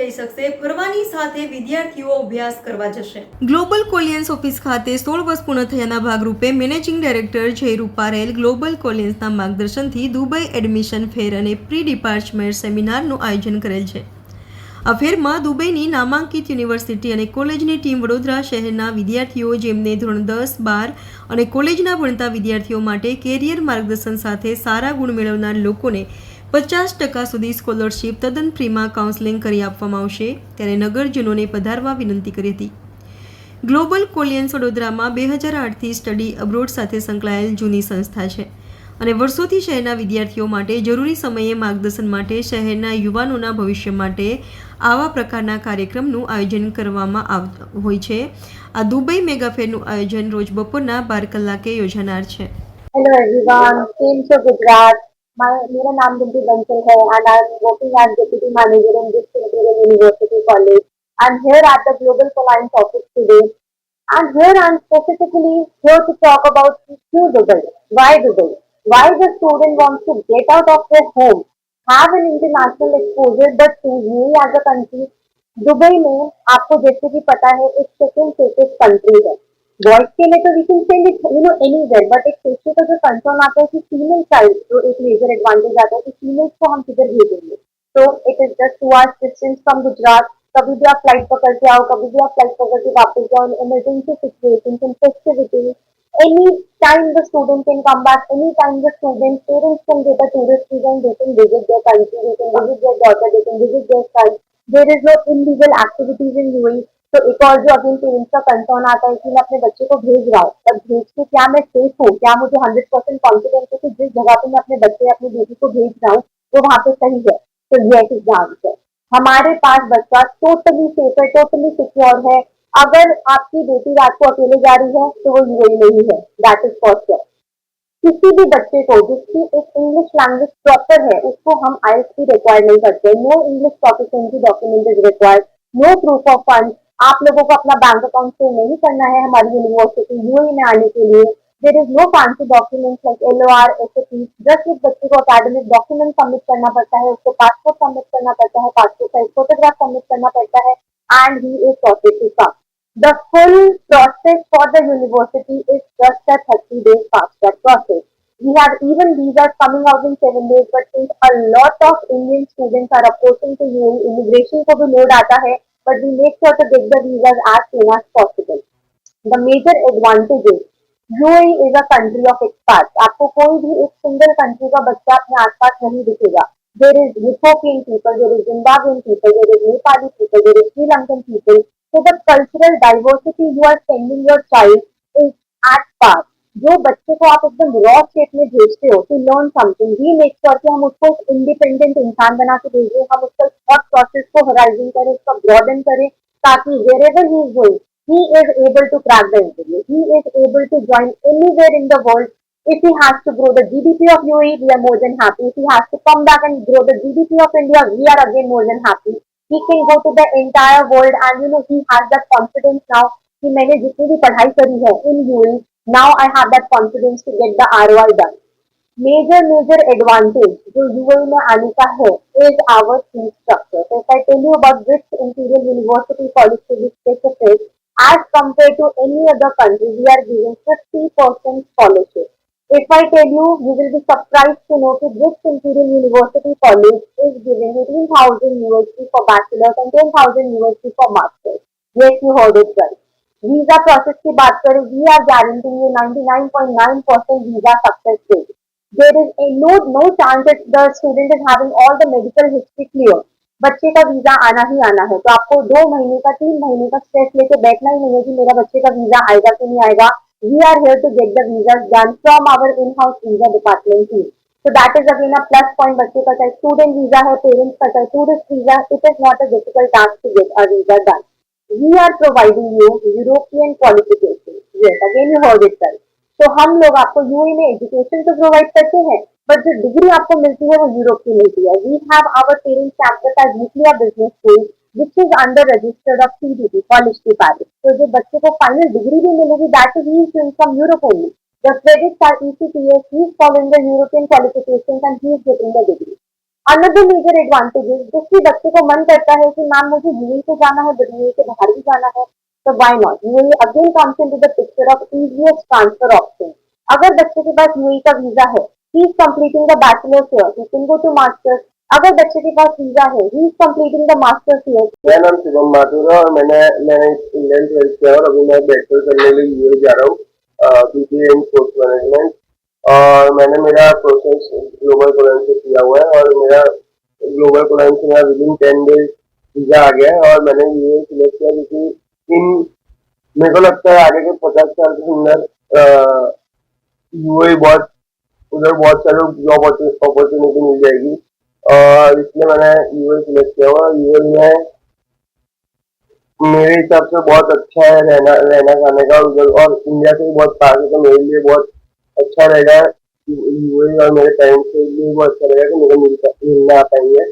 જઈ શકશે, ફરવાની સાથે વિદ્યાર્થીઓ અભ્યાસ કરવા જશે. ગ્લોબલ કોલિયન્સ ઓફિસ ખાતે 16 વર્ષ પૂર્ણ થયાના ભાગરૂપે મેનેજિંગ ડાયરેક્ટર જય રૂપારેલ ગ્લોબલ કોલિયન્સના માર્ગદર્શનથી દુબઈ એડમિશન ફેર અને પ્રી ડિપાર્ચમેન્ટ સેમિનારનું આયોજન કરેલ છે. આ ફેરમાં દુબઈની નામાંકિત યુનિવર્સિટી અને કોલેજની ટીમ વડોદરા શહેરના વિદ્યાર્થીઓ જેમને ધોરણ 10, 12 અને કોલેજના ભણતા વિદ્યાર્થીઓ માટે કેરિયર માર્ગદર્શન સાથે સારા ગુણ મેળવનાર લોકોને 50% સુધી સ્કોલરશીપ તદ્દન ફ્રીમાં કાઉન્સેલિંગ કરી આપવામાં આવશે ત્યારે નગરજનોને પધારવા વિનંતી કરી હતી. ગ્લોબલ કોલિયન્સ વડોદરામાં 2008થી સ્ટડી અબ્રોડ સાથે સંકળાયેલ જૂની સંસ્થા છે અને વર્ષોથી શહેરના વિદ્યાર્થીઓ માટે જરૂરી સમયે માર્ગદર્શન માટે શહેરના યુવાનોના ભવિષ્ય માટે આવા પ્રકારના કાર્યક્રમનું આયોજન કરવામાં આવતું હોય છે. આ દુબઈ મેગાફેરનું આયોજન રોજ બપોરના 12 કલાકે યોજાનાર છે. Hello everyone, came to Gujarat. मेरा नाम बिंदु बंसल है and I am working as Deputy Manager in this Imperial University College. I'm here at the Global Alliance office today and here I'm specifically here to talk about Dubai. Why Dubai? Why the student wants to get out of their home, have an international exposure but choose UAE as a country. Dubai में आपको जैसे कि पता है एक second safest country है. Boys के लिए तो we can send it anywhere but एक सेफ्टी का जो कंसर्न आता है कि फीमेल चाइल्ड जो एक मेजर एडवांटेज आता है कि फीमेल्स को हम किधर भेजेंगे. तो it is just 2 hours distance from Gujarat. कभी भी आप फ्लाइट पकड़ के आओ, कभी भी आप फ्लाइट पकड़ के वापस जाओ. In emergency situation, in festivity, any time the student can come back, any time the student parents can get a tourist visa and they can visit their country, they can visit their daughter, they can visit their son. There is no illegal activities in UAE. तो एक और जो again parents का concern आता है कि मैं अपने बच्चे को भेज रहा हूँ, तब भेज के क्या मैं सेफ हूँ, क्या मुझे 100% कॉन्फिडेंस है कि जिस जगह पे मैं अपने बच्चे अपनी बेटी को भेज रहा हूँ वो वहाँ पे सही है. तो यस इज द आंसर. हमारे पास बच्चा टोटली सेफ है, टोटली सिक्योर है. अगर आपकी बेटी रात को अकेले जा रही है तो वो यूएई नहीं है, दैट इज फॉर श्योर. किसी भी बच्चे को जिसकी एक इंग्लिश लैंग्वेज प्रॉपर है उसको हम आईएलटीएस रिक्वायर नहीं करते. No English proficiency document is required, no proof of fund. आप लोगों को अपना बैंक अकाउंट से नहीं करना है हमारी यूनिवर्सिटी यूएई में आने के लिए. There is no fancy documents like LOR, SOP. Just एक बच्चे को अकेडमिक डॉक्यूमेंट सबमिट करना पड़ता है, उसको पासपोर्ट सबमिट करना पड़ता है, पासपोर्ट साइज फोटोग्राफ सबमिट करना पड़ता है and he is sorted to come. The full process for the university is just a 30-day fast track process. We have even visas coming out in 7 days, but since a lot of Indian students are approaching to UAE, immigration को भी load आता है, but we make sure to get the visas as soon as possible. The major advantage is UAE is a country of expats. आपको कोई भी एक single country का बच्चा अपने आसपास नहीं दिखेगा. There is Ethiopian people, there is Zimbabwean people, there is Nepali people, there is Sri Lankan people. So the cultural diversity you are sending your child is at par. जो बच्चे को आप एकदम रॉ स्टेट में भेजते हो to learn something, we make sure कि हम उसको इंडिपेंडेंट इंसान बना के भेजें, हम उसका थॉट प्रोसेस को होराइजन करें, उसका ब्रॉडन करें ताकि wherever he is going, he is able to crack the interview, he is able to join anywhere in the world. If he has to grow the GDP of UAE, we are more than happy. If he has to come back and grow the GDP of India, we are again more than happy. He can go to the entire world and he has that confidence now कि मैंने जितनी भी पढ़ाई करी है in UAE, now I have that confidence to get the ROI done. Major advantage जो UAE में आने का है is our fee structure. So if I tell you about this Imperial University College to be specific, as compared to any other country, we are giving 50% scholarship. If I tell you, you will be surprised to know that this Imperial University College is giving 18,000 USD for bachelor's and 10,000 USD for master's. Yes, you heard it right. Visa process की बात करें, we are guaranteeing you 99.9% visa success rate. There is no chance that the student is having all the medical history clear. बच्चे का visa आना ही आना है, तो आपको 2 महीने का 3 महीने का स्ट्रेस लेके बैठना ही नहीं है कि मेरा बच्चे का वीजा आएगा कि नहीं आएगा. We are here to get the visas done from our in-house visa department team. So that is again a plus point. बच्चे का चाहे student visa है, parents का चाहे tourist visa, it is not a difficult task to get a visa done. We are providing you European qualification. Yes, again you heard it right. तो हम लोग आपको यूएई में एजुकेशन तो प्रोवाइड करते हैं, बट जो डिग्री आपको मिलती है वो यूरोप की मिलती है. We have our parents campus at nuclear business school which is under registered of CDP college की पैरिस. तो जो बच्चे को फाइनल डिग्री भी मिलेगी that is he is from Europe only. The credits are ECTS, he is following the European qualifications and he is getting the degree. Another major advantage is जिससे बच्चे को मन करता है कि मैम मुझे यूएई से जाना है बट यूएई से बाहर भी जाना है तो why not UAE again comes into the picture of easiest transfer option. अगर बच्चे के पास यूएई का वीजा है he is completing the bachelors here he can go to masters. अगर बच्चे के पास वीजा है he is completing the masters here. मेरा नाम शिवम माथुर है और मैंने इंडियन ट्वेल्थ किया और अभी मैं बैचलर करने के लिए यूएई जा रहा हूँ बीबीए इन स्पोर्ट्स मैनेजमेंट। और मैंने मेरा प्रोसेस ग्लोबल कोलाइन से किया हुआ है और मेरा ग्लोबल कोलाइन से मेरा विदिन 10 डेज वीजा आ गया है और मैंने यूएई सिलेक्ट किया क्योंकि इन मेरे को लगता है आगे के 50 साल के अंदर यूएई बहुत उधर बहुत सारे जॉब अपॉर्चुनिटी मिल जाएगी और इसलिए मैंने यूएई सिलेक्ट किया हुआ। यूएई में मेरे हिसाब से बहुत अच्छा है रहना खाने का उधर और इंडिया से भी बहुत पास है तो मेरे लिए बहुत अच्छा रहेगा। यूएई और मेरे पेरेंट्स के लिए बहुत अच्छा रहेगा कि मेरे मिलना आ पाएंगे।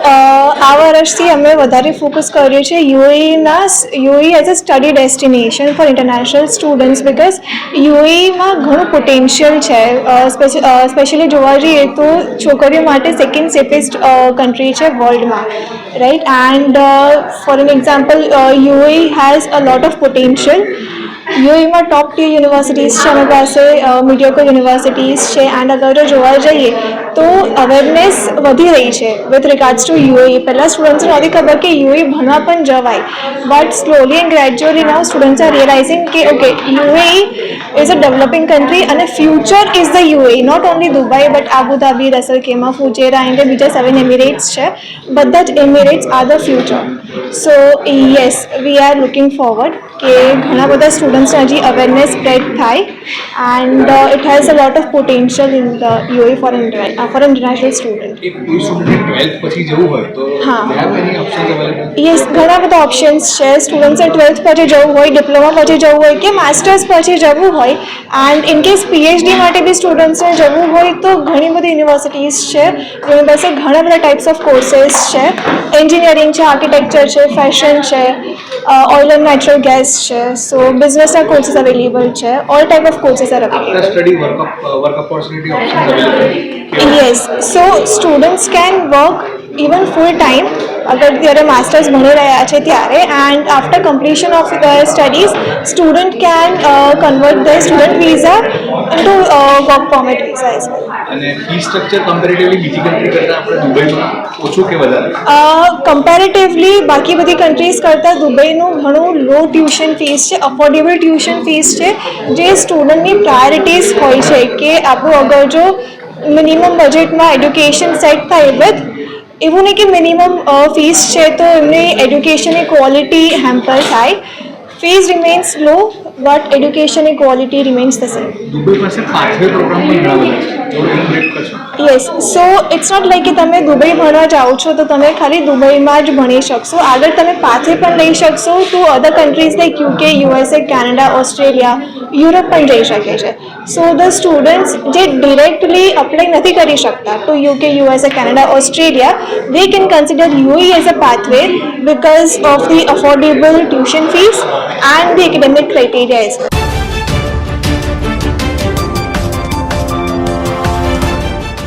આ વર્ષથી અમે વધારે ફોકસ કર્યું છે UAE as a study destination for international students because યુએઈમાં ઘણું પોટેન્શિયલ છે સ્પેશિયલી જોવા જઈએ તો છોકરીઓ માટે સેકન્ડ સેફેસ્ટ કન્ટ્રી છે વર્લ્ડમાં right and for an example UAE has a lot of potential યુએઈમાં ટોપ ટીયર યુનિવર્સિટીઝ છે અમારી પાસે મીડિયોકર યુનિવર્સિટીઝ છે એન્ડ અગર જો જોવા જઈએ તો અવેરનેસ વધી રહી છે વિથ રિગાર્ડ્સ ટુ યુએઈ પહેલાં સ્ટુડન્ટ્સને નહોતી ખબર કે યુએઈ ભણવા પણ જવાય but slowly and gradually now students are realising કે okay UAE is a developing country અને future is the UAE not only Dubai but Abu Dhabi Ras Al Khaimah Fujairah and બીજા 7 એમિરેટ્સ છે બધા જ emirates are the future so yes we are looking forward કે ઘણા બધા સ્ટુડન્ટ્સને હજી અવેરનેસ સ્પ્રેડ થાય and it has a lot of potential in the UAE for international student એક કોઈ સ્ટુડન્ટને 12th પછી જવું હોય તો હા. they have any options available? Yes ઘણા બધા ઓપ્શન્સ છે સ્ટુડન્ટ્સે 12th પછી જવું હોય ડિપ્લોમા પછી જવું હોય કે માસ્ટર્સ પછી જવું હોય એન્ડ ઇન કેસ પીએચડી માટે બી સ્ટુડન્ટ્સને જવું હોય તો ઘણી બધી યુનિવર્સિટીઝ છે જેની પાસે ઘણા બધા ટાઈપ્સ ઓફ કોર્सेस છે એન્જિનિયરિંગ છે આર્કિટેક્ચર છે ફેશન છે ઓઇલ એન્ડ નેચરલ ગેસ છે સો બિઝનેસના કોર્सेस અવેલેબલ છે all type of courses are After available study work opportunity options available? Yes, so students can work even full time અગર ત્યારે masters ભણી રહ્યા છે ત્યારે and after completion of their studies student can convert their student visa into work permit visa as well. અને fee structure comparatively બીજી country કરતાં આપણે દુબઈમાં ઓછું કે વધારે? કમ્પેરેટિવલી બાકી બધી કન્ટ્રીઝ કરતાં દુબઈનું ઘણું લો ટ્યુશન ફીસ છે અફોર્ડેબલ ટ્યુશન ફીસ છે જે સ્ટુડન્ટની પ્રાયોરિટીઝ હોય છે કે આપણું અગર જો મિનિમમ બજેટમાં એડ્યુકેશન સેટ થાય વિથ એવું નહીં કે મિનિમમ ફીસ છે તો એમની એડ્યુકેશનની ક્વોલિટી હેમ્પર થાય ફીસ રિમેન્સ લો બટ એડ્યુકેશનની quality remains the same. Dubai પાસે પાથવે પ્રોગ્રામ પણ ઘણા બધા છે થોડું એનું બ્રેક કરશો? Yes so it's not like કે તમે દુબઈ ભણવા જાઓ છો તો તમે ખાલી દુબઈમાં જ ભણી શકશો આગળ તમે પાથવે પણ લઈ શકશો to other countries like UK USA Canada Australia Europe પણ જઈ શકે છે સો ધ સ્ટુડન્ટ્સ જે ડિરેક્ટલી અપ્લાય નથી કરી શકતા two UK USA Canada Australia they can consider UAE as a pathway because of the affordable tuition fees and the academic criteria as well.